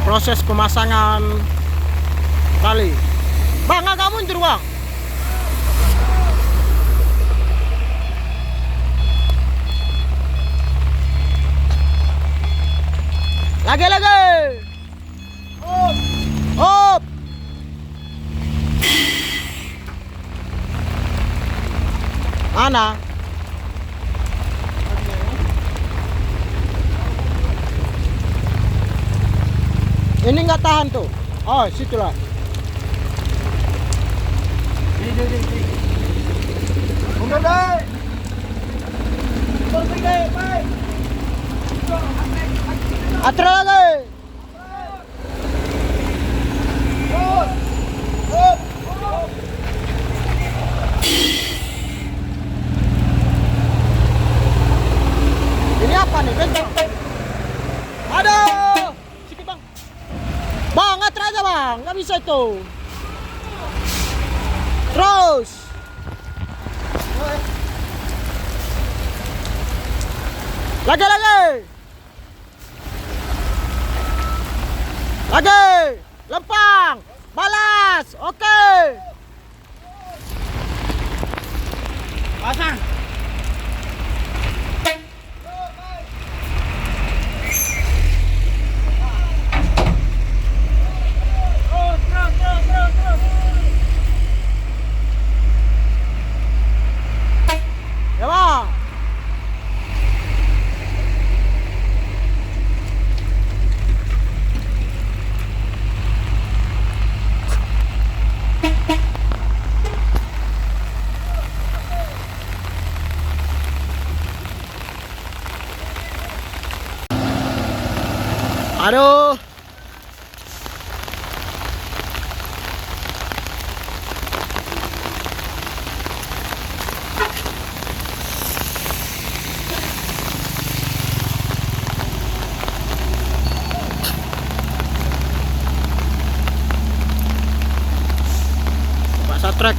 proses pemasangan tali. Bang, agak mundur bang. Lagi. Up. Mana? Ini nggak tahan tuh. Oh, situlah. Mundur deh. Mundur deh, baik. Atra lagi. Ini apa nih? Benteng. Aduh. Sikit bang. Bang, atra aja bang. Nggak bisa itu. Terus. Lagi. Lempang. Balas. Oke. Pasang. Terus. Ya bang. Aduh. Pak Satrek.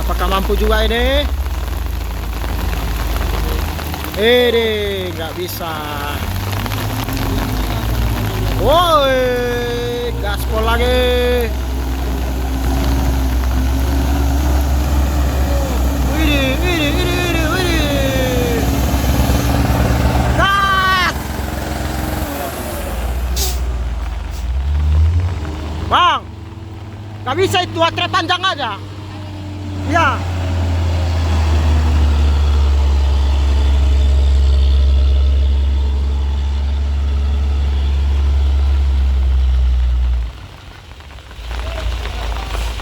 Apakah mampu juga ini? Ini nggak bisa. Woi, gaspol lagi. Widih. Gas. Bang, nggak bisa itu, atre panjang aja. Ya.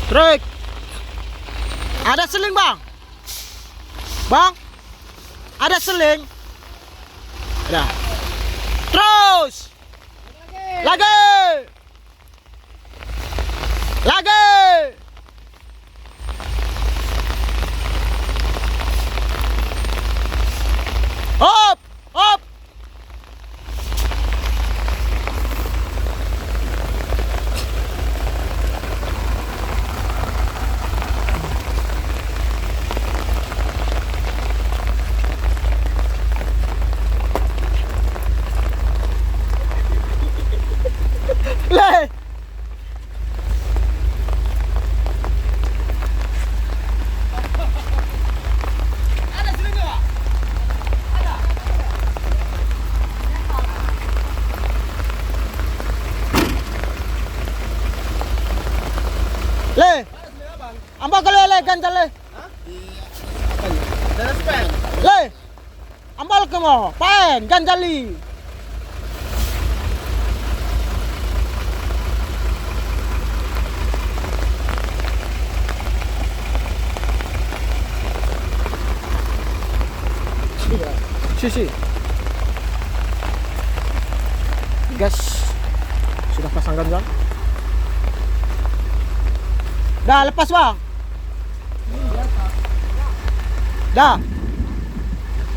Trek. Ada seling, Bang. Bang. Ada seling. Ada. Terus. Lagi. Hop. Le. Ada seling enggak? Ada. Le. Amba kalau le ganjal le. Dari spek. Le. Ambal ke mo, paen ganjali. Sisi. Gas. Sudah pasang ganjal. Dah lepas bang. Dah.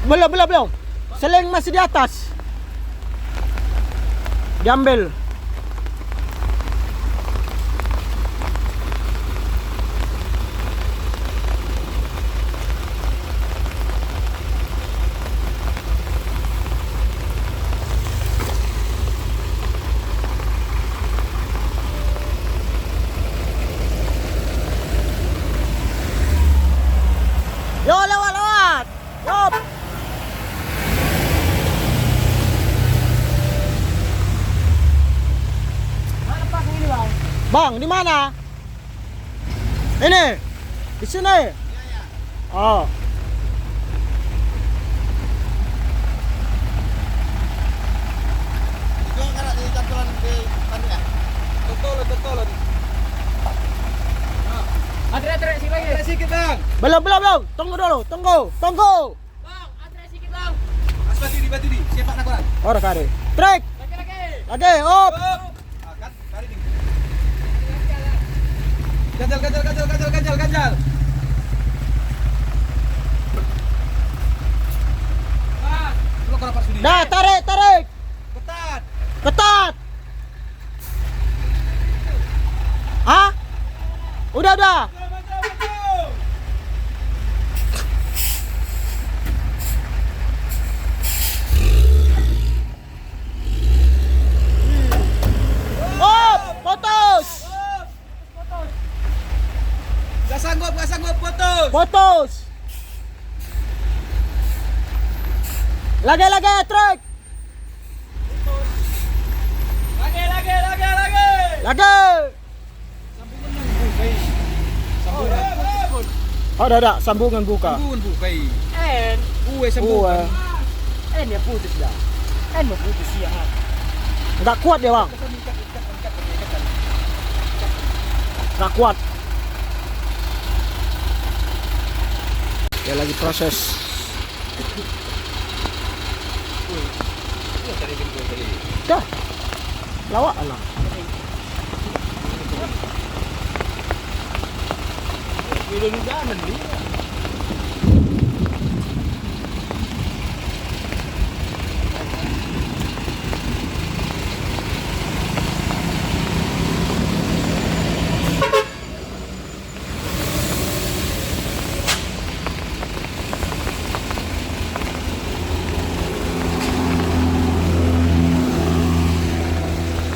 Belum. Seling masih di atas. Diambil. Bang, di mana? Ini. Di sini. Oh. Itu karena di cantolan di tadi ya. Betul. Antre sini lagi. Ada sedikit bang. Belum. Tunggu dulu, tunggu. Bang, antre sedikit bang. Mas batu di. Siapa nak koran? Oh, kari. Trek. Lagi, op. Angkat, kari nih. Ganjal. Lu koran pas sudi. Dah, tarik. Ketat. Ketat. Hah? Udah. Betul. Op, putus. Gak sanggup putus. Putus. Lagi, trek. Lagi. Lagi. Oh, ada sambungan buka. Sambungan bukai. En Sambungan. ya putus dah. En mau putus ya. Enggak kuat dia, Bang. Enggak kuat. Dia lagi proses. Dah. Lawak lah. Video jangan nih.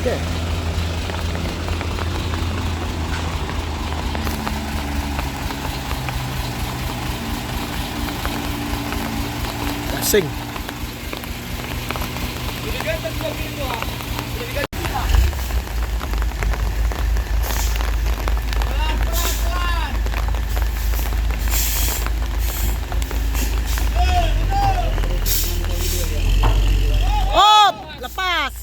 Okey. Sing. Op, lepas.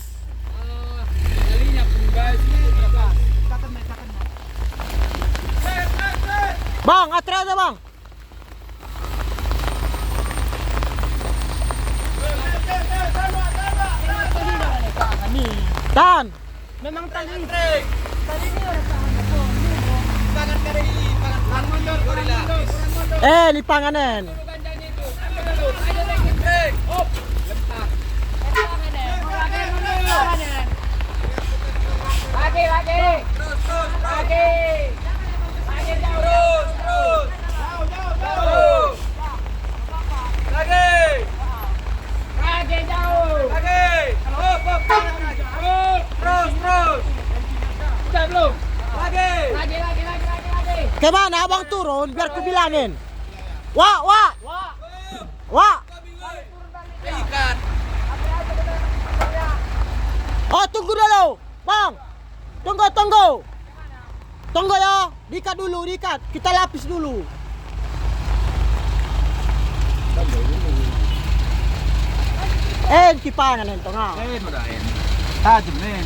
Bang, atre aja, Bang. Tan. Memang tali. Pangan kari, pangan mundur gorila. Lipanganen. Kemana abang turun biar ku bilangin. Wak. Ikan. Oh, tunggu dulu, Bang. Tunggu. Tunggu ya. Diikat dulu. Kita lapis dulu. Kipangan ito nga. Madahin. Tajam men.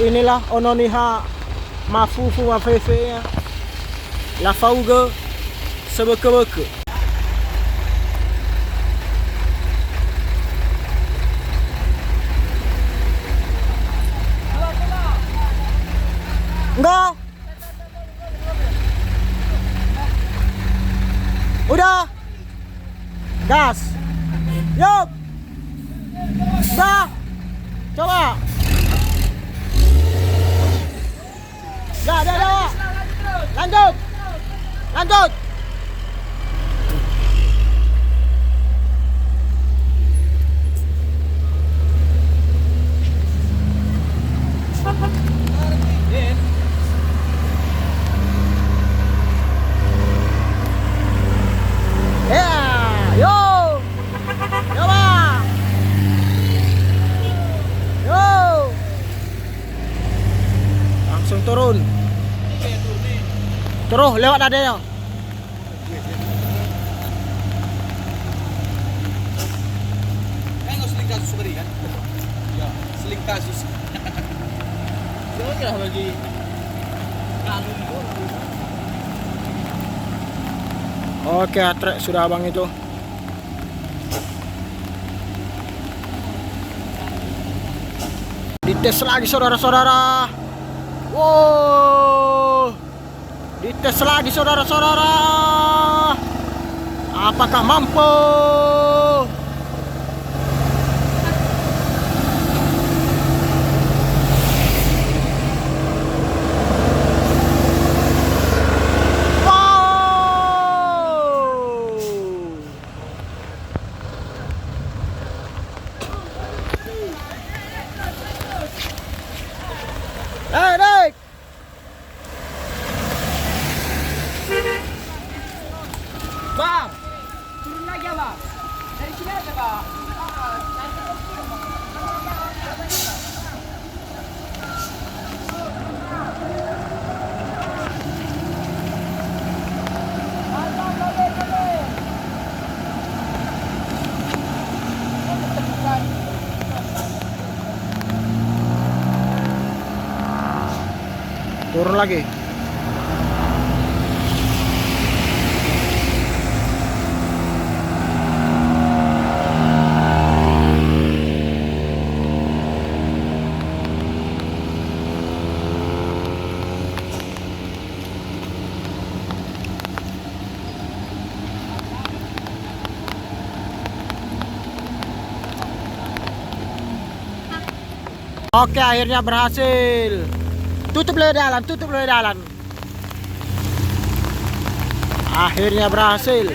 Inilah ononiha mafufu mafefe ya. La fauga sebeke-beke. Enggak. Udah. Gas. Yuk. Dah. Coba. Dah. Lanjut. Ya, yo. Coba. Roh lewat adanya. Nggak seling kasus beri kan? Ya, seling kasus. Jangan lagi kanun itu. Oke, trek sudah abang itu. Dites lagi saudara-saudara. Wow. Dites lagi saudara-saudara. Apakah mampu? Naik. Bang, turun lagi ya bang. Dari sini aja bang. Turun lagi. Oke, akhirnya berhasil. Tutup le jalan, tutup le jalan. Akhirnya berhasil.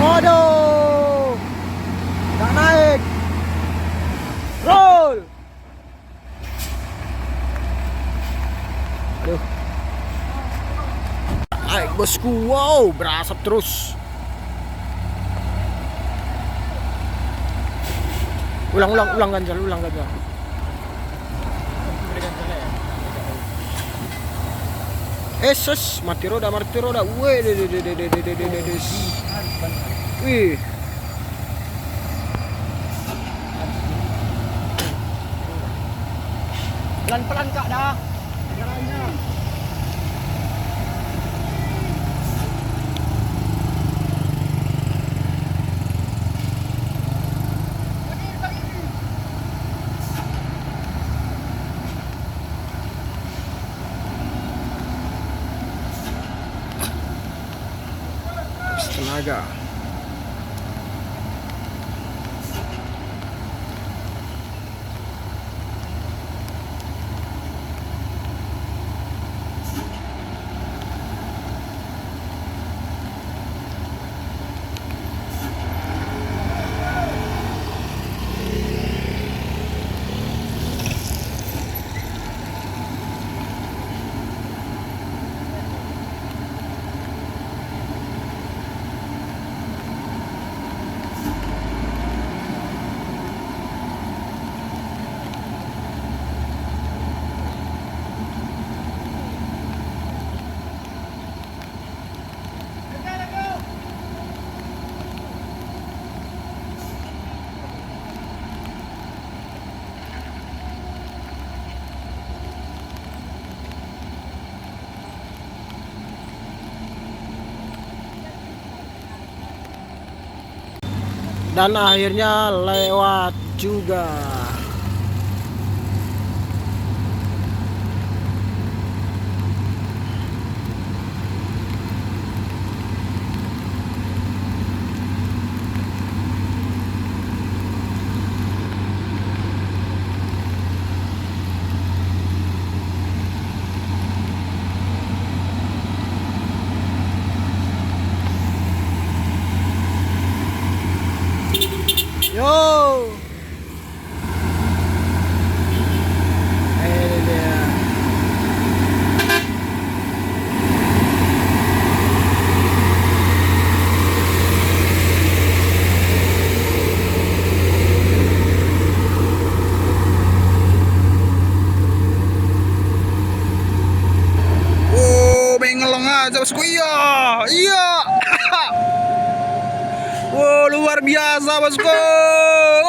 Waduh, nggak naik. Roll. Aduh. Naik bosku, wow, berasap terus. Ulang ganjal, ulang ganjal. Mati roda. Wih. Pelan-pelan kak dah. Jalannya. Tenaga. Dan akhirnya lewat juga. Yo. Ini dia. Oh, mengelong aja bosku. Iya, iya. Wow, luar biasa bosku.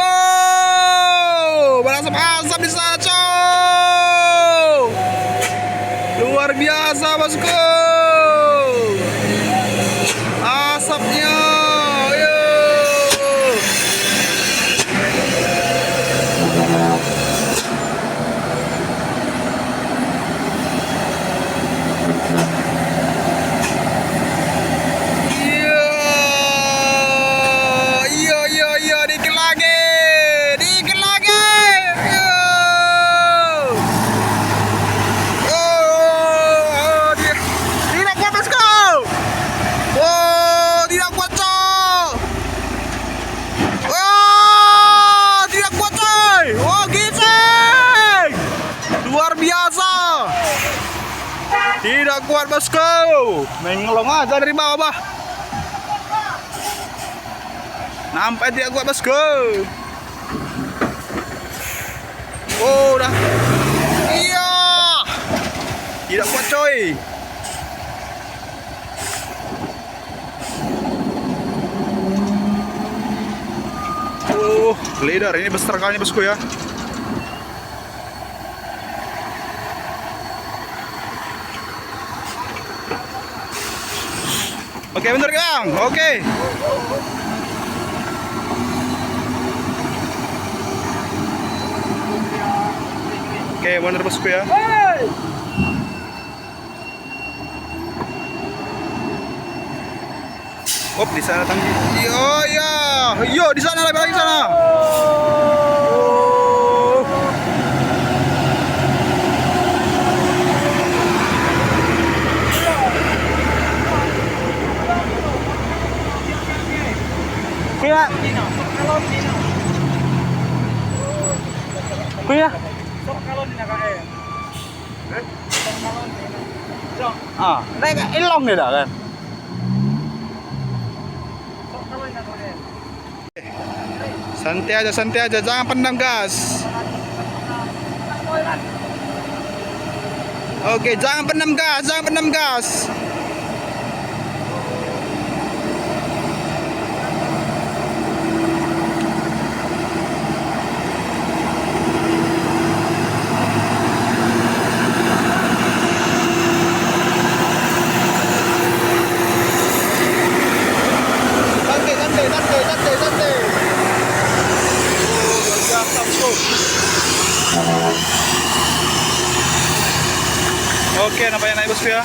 Wow, berasap-asap di sana cow. Luar biasa bosku. Asapnya. Yo. Tidak kuat bosku, mengelong aja dari bawah. Nampak tidak kuat bosku. Oh, udah. Iya. Tidak kuat coy. Oh, leader ini besar kali bosku ya. Oke, bentar Kang. Oke. Oke, bener bosku ya. Op, di sana tangki. Oh iya. Yo, di sana lagi di sana. Oh. Kuya. Kuya. Ah, naik ilong nih dah kan. Santai aja, jangan pendam gas. Oke, jangan pendam gas. Santai. Oke, nampaknya naik bosku ya.